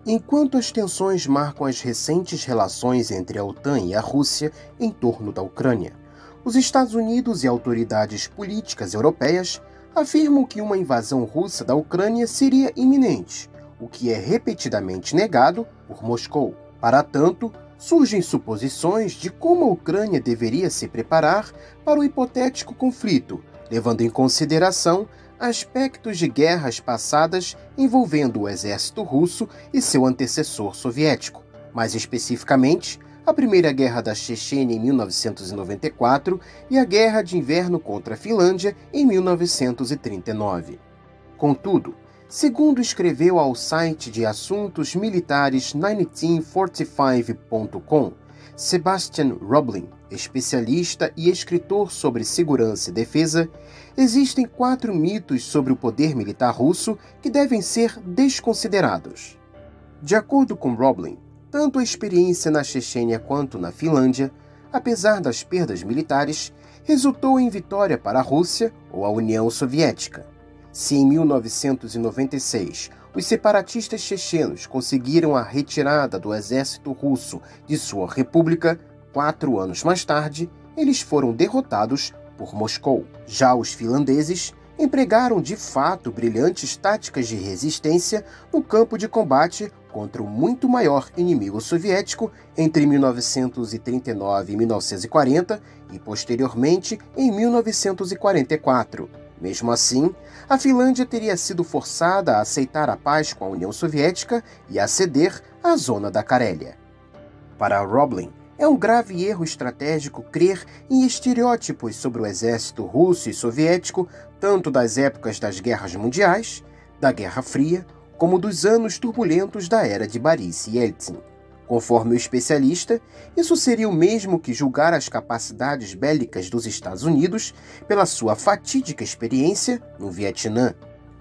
Enquanto as tensões marcam as recentes relações entre a OTAN e a Rússia em torno da Ucrânia, os Estados Unidos e autoridades políticas europeias afirmam que uma invasão russa da Ucrânia seria iminente, o que é repetidamente negado por Moscou. Para tanto, surgem suposições de como a Ucrânia deveria se preparar para o hipotético conflito, levando em consideração aspectos de guerras passadas envolvendo o exército russo e seu antecessor soviético. Mais especificamente, a Primeira Guerra da Chechênia em 1994 e a Guerra de Inverno contra a Finlândia em 1939. Contudo, segundo escreveu ao site de assuntos militares 1945.com, Sebastian Roblin, especialista e escritor sobre segurança e defesa, existem 4 mitos sobre o poder militar russo que devem ser desconsiderados. De acordo com Roblin, tanto a experiência na Chechênia quanto na Finlândia, apesar das perdas militares, resultou em vitória para a Rússia ou a União Soviética. Se em 1996 os separatistas chechenos conseguiram a retirada do exército russo de sua república, 4 anos mais tarde, eles foram derrotados por Moscou. Já os finlandeses empregaram de fato brilhantes táticas de resistência no campo de combate contra o muito maior inimigo soviético entre 1939 e 1940 e, posteriormente, em 1944. Mesmo assim, a Finlândia teria sido forçada a aceitar a paz com a União Soviética e a ceder à zona da Carélia. Para Roblin, é um grave erro estratégico crer em estereótipos sobre o exército russo e soviético, tanto das épocas das guerras mundiais, da Guerra Fria, como dos anos turbulentos da era de Boris Yeltsin. Conforme o especialista, isso seria o mesmo que julgar as capacidades bélicas dos Estados Unidos pela sua fatídica experiência no Vietnã.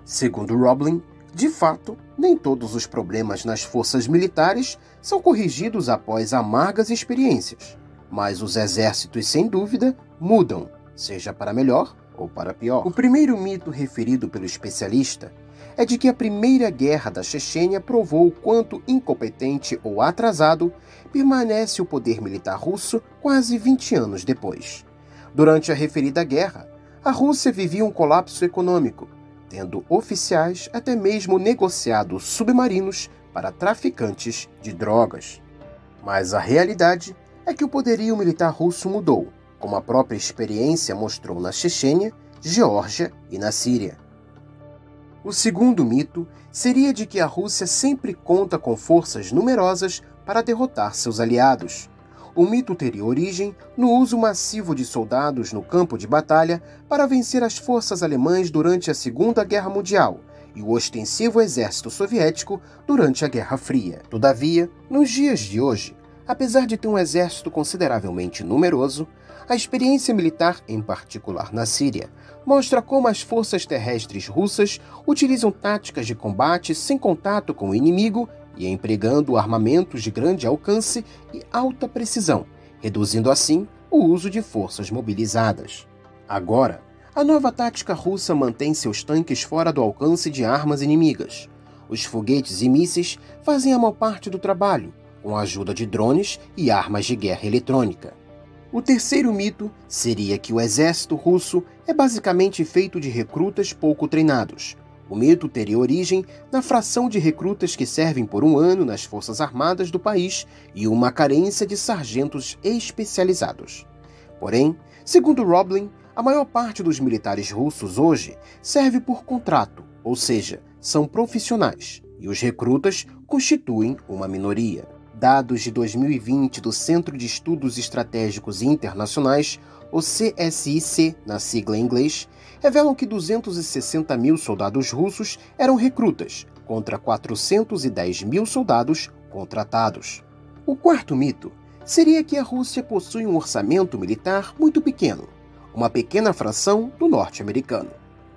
Segundo Roblin, de fato, nem todos os problemas nas forças militares são corrigidos após amargas experiências, mas os exércitos, sem dúvida, mudam, seja para melhor ou para pior. O primeiro mito referido pelo especialista é de que a Primeira Guerra da Chechênia provou o quanto incompetente ou atrasado permanece o poder militar russo quase 20 anos depois. Durante a referida guerra, a Rússia vivia um colapso econômico, tendo oficiais até mesmo negociado submarinos para traficantes de drogas. Mas a realidade é que o poderio militar russo mudou, como a própria experiência mostrou na Chechênia, Geórgia e na Síria. O segundo mito seria de que a Rússia sempre conta com forças numerosas para derrotar seus aliados. O mito teria origem no uso massivo de soldados no campo de batalha para vencer as forças alemãs durante a Segunda Guerra Mundial e o ostensivo exército soviético durante a Guerra Fria. Todavia, nos dias de hoje, apesar de ter um exército consideravelmente numeroso, a experiência militar, em particular na Síria, mostra como as forças terrestres russas utilizam táticas de combate sem contato com o inimigo e empregando armamentos de grande alcance e alta precisão, reduzindo assim o uso de forças mobilizadas. Agora, a nova tática russa mantém seus tanques fora do alcance de armas inimigas. Os foguetes e mísseis fazem a maior parte do trabalho, com a ajuda de drones e armas de guerra eletrônica. O terceiro mito seria que o exército russo é basicamente feito de recrutas pouco treinados. O mito teria origem na fração de recrutas que servem por um ano nas forças armadas do país e uma carência de sargentos especializados. Porém, segundo Roblin, a maior parte dos militares russos hoje serve por contrato, ou seja, são profissionais, e os recrutas constituem uma minoria. Dados de 2020 do Centro de Estudos Estratégicos Internacionais, o CSIC, na sigla em inglês, revelam que 260 mil soldados russos eram recrutas, contra 410 mil soldados contratados. O quarto mito seria que a Rússia possui um orçamento militar muito pequeno, uma pequena fração do norte-americano.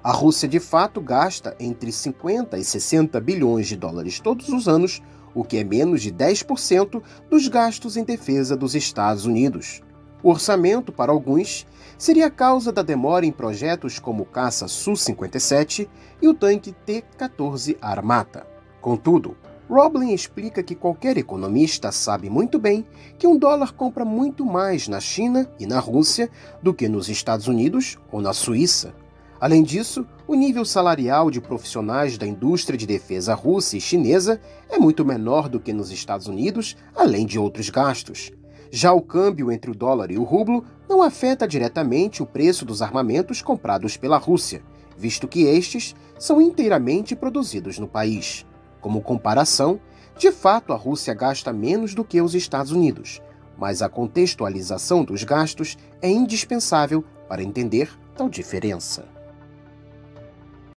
A Rússia, de fato, gasta entre 50 e 60 bilhões de dólares todos os anos, o que é menos de 10% dos gastos em defesa dos Estados Unidos. O orçamento, para alguns, seria a causa da demora em projetos como o caça Su-57 e o tanque T-14 Armata. Contudo, Roblin explica que qualquer economista sabe muito bem que um dólar compra muito mais na China e na Rússia do que nos Estados Unidos ou na Suíça. Além disso, o nível salarial de profissionais da indústria de defesa russa e chinesa é muito menor do que nos Estados Unidos, além de outros gastos. Já o câmbio entre o dólar e o rublo não afeta diretamente o preço dos armamentos comprados pela Rússia, visto que estes são inteiramente produzidos no país. Como comparação, de fato a Rússia gasta menos do que os Estados Unidos, mas a contextualização dos gastos é indispensável para entender tal diferença.